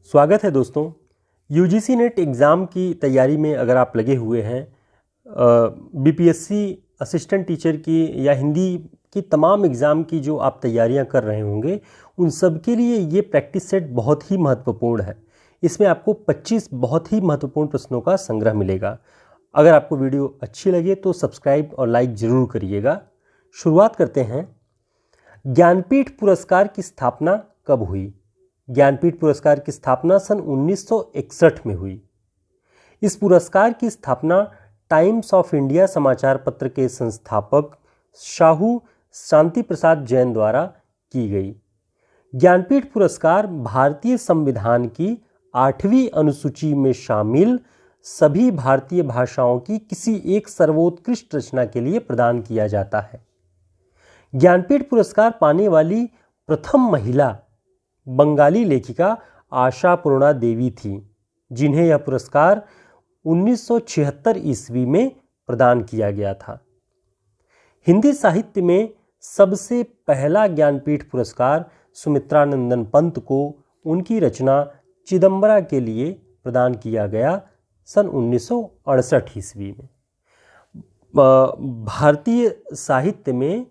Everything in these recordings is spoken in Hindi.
स्वागत है दोस्तों। यूजीसी नेट एग्ज़ाम की तैयारी में अगर आप लगे हुए हैं, बीपीएससी असिस्टेंट टीचर की या हिंदी की तमाम एग्ज़ाम की जो आप तैयारियां कर रहे होंगे, उन सब के लिए ये प्रैक्टिस सेट बहुत ही महत्वपूर्ण है। इसमें आपको 25 बहुत ही महत्वपूर्ण प्रश्नों का संग्रह मिलेगा। अगर आपको वीडियो अच्छी लगे तो सब्सक्राइब और लाइक ज़रूर करिएगा। शुरुआत करते हैं। ज्ञानपीठ पुरस्कार की स्थापना कब हुई? ज्ञानपीठ पुरस्कार की स्थापना सन 1961 में हुई। इस पुरस्कार की स्थापना टाइम्स ऑफ इंडिया समाचार पत्र के संस्थापक साहू शांति प्रसाद जैन द्वारा की गई। ज्ञानपीठ पुरस्कार भारतीय संविधान की 8वीं अनुसूची में शामिल सभी भारतीय भाषाओं की किसी एक सर्वोत्कृष्ट रचना के लिए प्रदान किया जाता है। ज्ञानपीठ पुरस्कार पाने वाली प्रथम महिला बंगाली लेखिका आशापूर्णा देवी थी, जिन्हें यह पुरस्कार 1976 ईस्वी में प्रदान किया गया था। हिंदी साहित्य में सबसे पहला ज्ञानपीठ पुरस्कार सुमित्रानंदन पंत को उनकी रचना चिदंबरा के लिए प्रदान किया गया सन 1968 ईस्वी में। भारतीय साहित्य में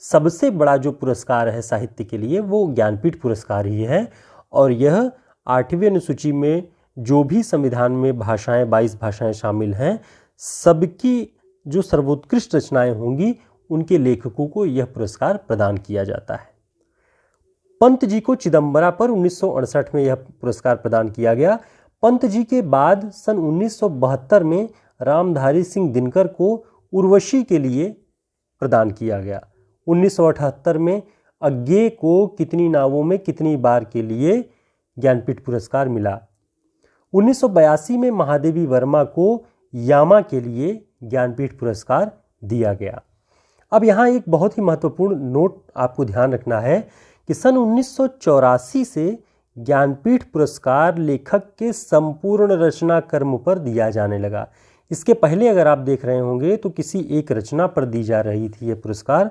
सबसे बड़ा जो पुरस्कार है साहित्य के लिए वो ज्ञानपीठ पुरस्कार ही है, और यह 8वीं अनुसूची में जो भी संविधान में भाषाएं 22 भाषाएं शामिल हैं, सबकी जो सर्वोत्कृष्ट रचनाएं होंगी उनके लेखकों को यह पुरस्कार प्रदान किया जाता है। पंत जी को चिदंबरा पर 1968 में यह पुरस्कार प्रदान किया गया। पंत जी के बाद सन 1972 में रामधारी सिंह दिनकर को उर्वशी के लिए प्रदान किया गया। 1978 में अज्ञे को कितनी नावों में कितनी बार के लिए ज्ञानपीठ पुरस्कार मिला। 1982 में महादेवी वर्मा को यामा के लिए ज्ञानपीठ पुरस्कार दिया गया। अब यहाँ एक बहुत ही महत्वपूर्ण नोट आपको ध्यान रखना है कि सन 1984 से ज्ञानपीठ पुरस्कार लेखक के संपूर्ण रचना कर्म पर दिया जाने लगा। इसके पहले अगर आप देख रहे होंगे तो किसी एक रचना पर दी जा रही थी यह पुरस्कार।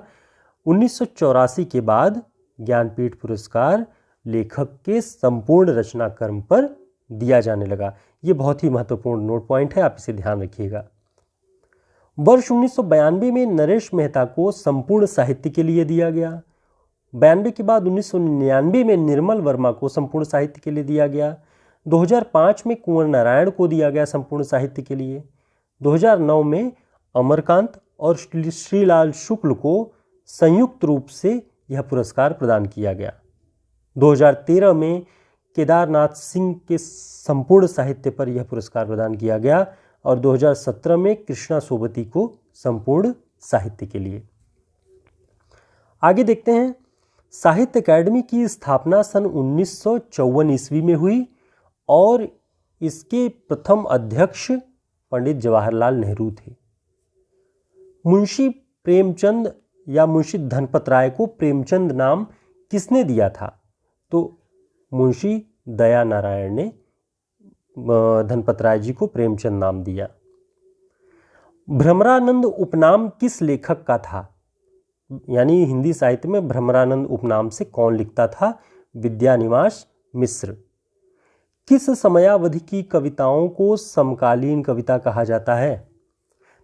1984 के बाद ज्ञानपीठ पुरस्कार लेखक के संपूर्ण रचना कर्म पर दिया जाने लगा। ये बहुत ही महत्वपूर्ण नोट पॉइंट है, आप इसे ध्यान रखिएगा। वर्ष 1992 में नरेश मेहता को संपूर्ण साहित्य के लिए दिया गया। 92 के बाद 1999 में निर्मल वर्मा को संपूर्ण साहित्य के लिए दिया गया। 2005 में कुंवर नारायण को दिया गया संपूर्ण साहित्य के लिए। 2009 में अमरकांत और श्रीलाल शुक्ल को संयुक्त रूप से यह पुरस्कार प्रदान किया गया। 2013 में केदारनाथ सिंह के संपूर्ण साहित्य पर यह पुरस्कार प्रदान किया गया, और 2017 में कृष्णा सोबती को संपूर्ण साहित्य के लिए। आगे देखते हैं। साहित्य अकादमी की स्थापना सन 1954 ईस्वी में हुई और इसके प्रथम अध्यक्ष पंडित जवाहरलाल नेहरू थे। मुंशी प्रेमचंद या मुंशी धनपत राय को प्रेमचंद नाम किसने दिया था? तो मुंशी दया नारायण ने धनपत राय जी को प्रेमचंद नाम दिया। भ्रमरानंद उपनाम किस लेखक का था? यानी हिंदी साहित्य में भ्रमरानंद उपनाम से कौन लिखता था? विद्यानिवास मिश्र। किस समयावधि की कविताओं को समकालीन कविता कहा जाता है?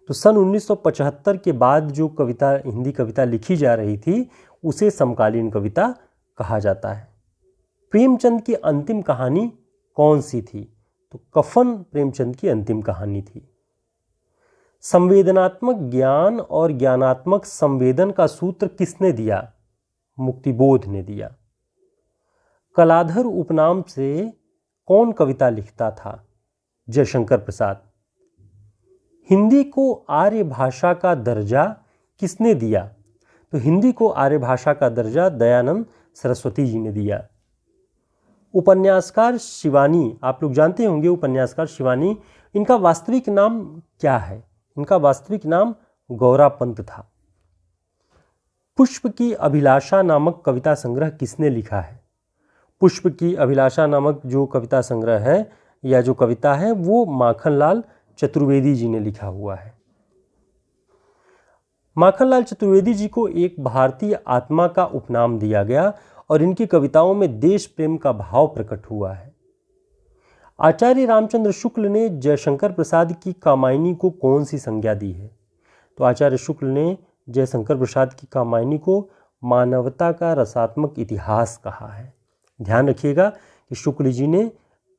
तो सन 1975 के बाद जो कविता हिंदी कविता लिखी जा रही थी उसे समकालीन कविता कहा जाता है। प्रेमचंद की अंतिम कहानी कौन सी थी? तो कफन प्रेमचंद की अंतिम कहानी थी। संवेदनात्मक ज्ञान और ज्ञानात्मक संवेदन का सूत्र किसने दिया? मुक्तिबोध ने दिया। कलाधर उपनाम से कौन कविता लिखता था? जयशंकर प्रसाद। हिंदी को आर्य भाषा का दर्जा किसने दिया? तो हिंदी को आर्य भाषा का दर्जा दयानंद सरस्वती जी ने दिया। उपन्यासकार शिवानी, आप लोग जानते होंगे उपन्यासकार शिवानी, इनका वास्तविक नाम क्या है? इनका वास्तविक नाम गौरा पंत था। पुष्प की अभिलाषा नामक कविता संग्रह किसने लिखा है? पुष्प की अभिलाषा नामक जो कविता संग्रह है या जो कविता है वो माखनलाल चतुर्वेदी जी ने लिखा हुआ है। माखनलाल चतुर्वेदी जी को एक भारतीय आत्मा का उपनाम दिया गया और इनकी कविताओं में देश प्रेम का भाव प्रकट हुआ है। आचार्य रामचंद्र शुक्ल ने जयशंकर प्रसाद की कामायनी को कौन सी संज्ञा दी है? तो आचार्य शुक्ल ने जयशंकर प्रसाद की कामायनी को मानवता का रसात्मक इतिहास कहा है। ध्यान रखिएगा कि शुक्ल जी ने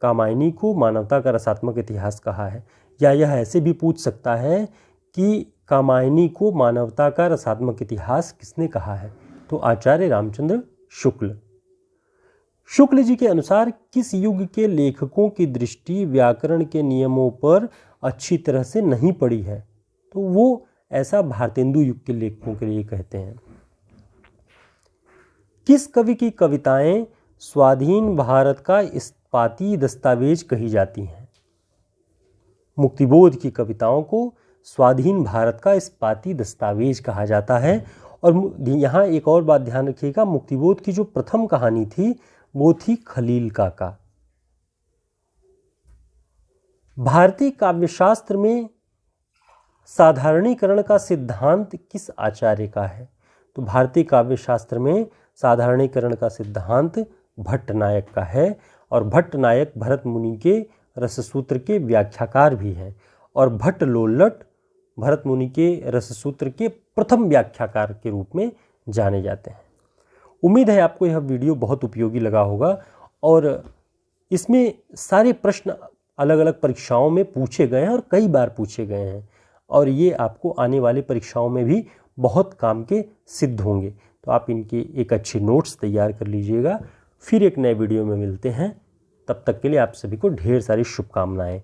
कामायनी को मानवता का रसात्मक इतिहास कहा है। या यह ऐसे भी पूछ सकता है कि कामायनी को मानवता का रसात्मक इतिहास किसने कहा है? तो आचार्य रामचंद्र शुक्ल। शुक्ल जी के अनुसार किस युग के लेखकों की दृष्टि व्याकरण के नियमों पर अच्छी तरह से नहीं पड़ी है? तो वो ऐसा भारतेंदु युग के लेखकों के लिए कहते हैं। किस कवि की कविताएं स्वाधीन भारत का इस्पाती दस्तावेज कही जाती हैं? मुक्तिबोध की कविताओं को स्वाधीन भारत का इस्पाती दस्तावेज कहा जाता है। और यहाँ एक और बात ध्यान रखिएगा, मुक्तिबोध की जो प्रथम कहानी थी वो थी खलील काका। भारतीय काव्यशास्त्र में साधारणीकरण का सिद्धांत किस आचार्य का है? तो भारतीय काव्यशास्त्र में साधारणीकरण का सिद्धांत भट्टनायक का है। और भट्टनायक भरत मुनि के रससूत्र के व्याख्याकार भी हैं। और भट्ट लोल्लट भरत मुनि के रससूत्र के प्रथम व्याख्याकार के रूप में जाने जाते हैं। उम्मीद है आपको यह वीडियो बहुत उपयोगी लगा होगा और इसमें सारे प्रश्न अलग अलग परीक्षाओं में पूछे गए हैं और कई बार पूछे गए हैं और ये आपको आने वाले परीक्षाओं में भी बहुत काम के सिद्ध होंगे। तो आप इनके एक अच्छे नोट्स तैयार कर लीजिएगा। फिर एक नए वीडियो में मिलते हैं। तब तक के लिए आप सभी को ढेर सारी शुभकामनाएं।